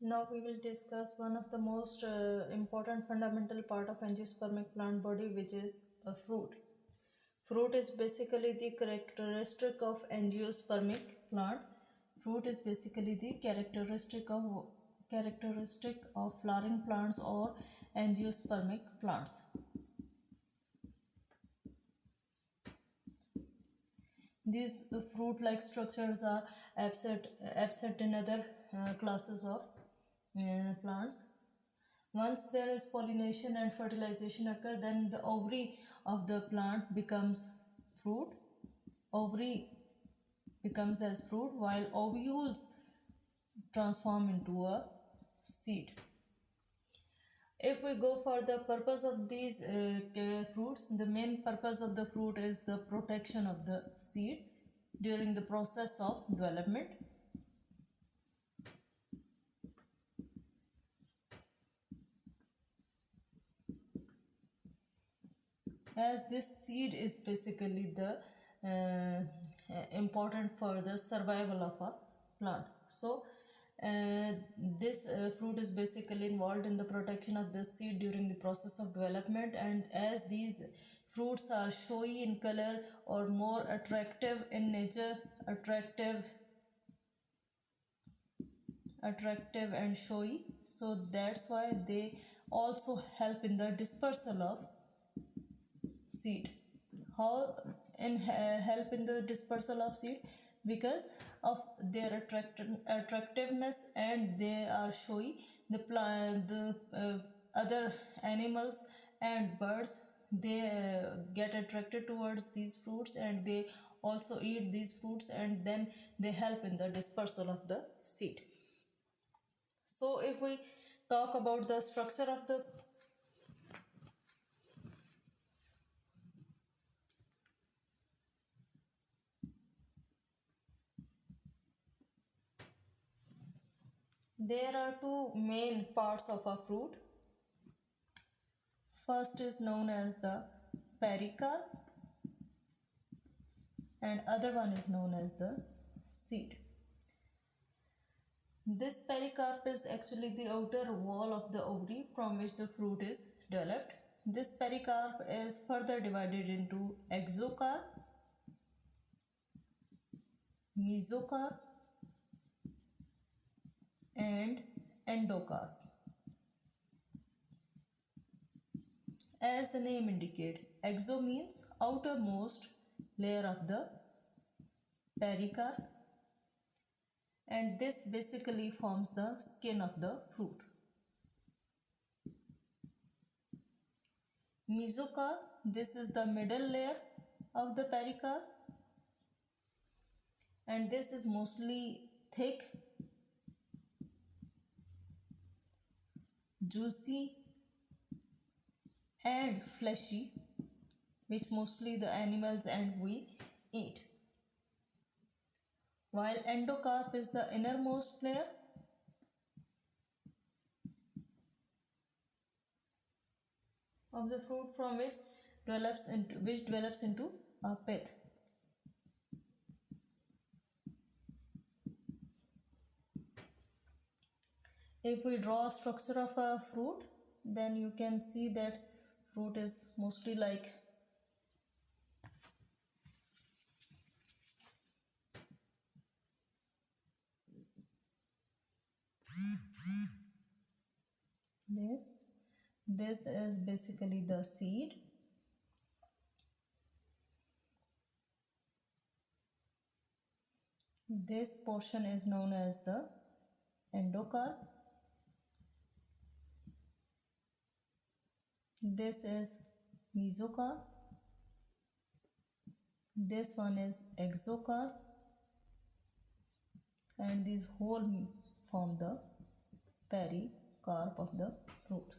Now we will discuss one of the most important fundamental part of angiospermic plant body, which is a fruit. Fruit is basically the characteristic of angiospermic plant. Fruit is basically the characteristic of flowering plants or angiospermic plants. These fruit-like structures are absent in other classes of plants. Once there is pollination and fertilization occur, then the ovary of the plant becomes fruit. Ovary becomes as fruit, while ovules transform into a seed. If we go for the purpose of these fruits, the main purpose of the fruit is the protection of the seed during the process of development. As this seed is basically the important for the survival of a plant. So this fruit is basically involved in the protection of the seed during the process of development, and as these fruits are showy in color or more attractive in nature, attractive and showy, so that's why they also help in the dispersal of seed. How help in the dispersal of seed? Because of their attractiveness and they are showy, the other animals and birds, they get attracted towards these fruits and they also eat these fruits, and then they help in the dispersal of the seed. So if we talk about the structure of the there are two main parts of a fruit. First is known as the pericarp and other one is known as the seed. This pericarp is actually the outer wall of the ovary from which the fruit is developed. This pericarp is further divided into exocarp, mesocarp and endocarp. As the name indicates, exo means outermost layer of the pericarp, and this basically forms the skin of the fruit. Mesocarp, this is the middle layer of the pericarp, and this is mostly thick, juicy and fleshy, which mostly the animals and we eat. While endocarp is the innermost layer, of the fruit from which develops into a pith. If we draw a structure of a fruit, then you can see that fruit is mostly like this. This is basically the seed. This portion is known as the endocarp. This is mesocarp. This one is exocarp, and these whole form the pericarp of the fruit.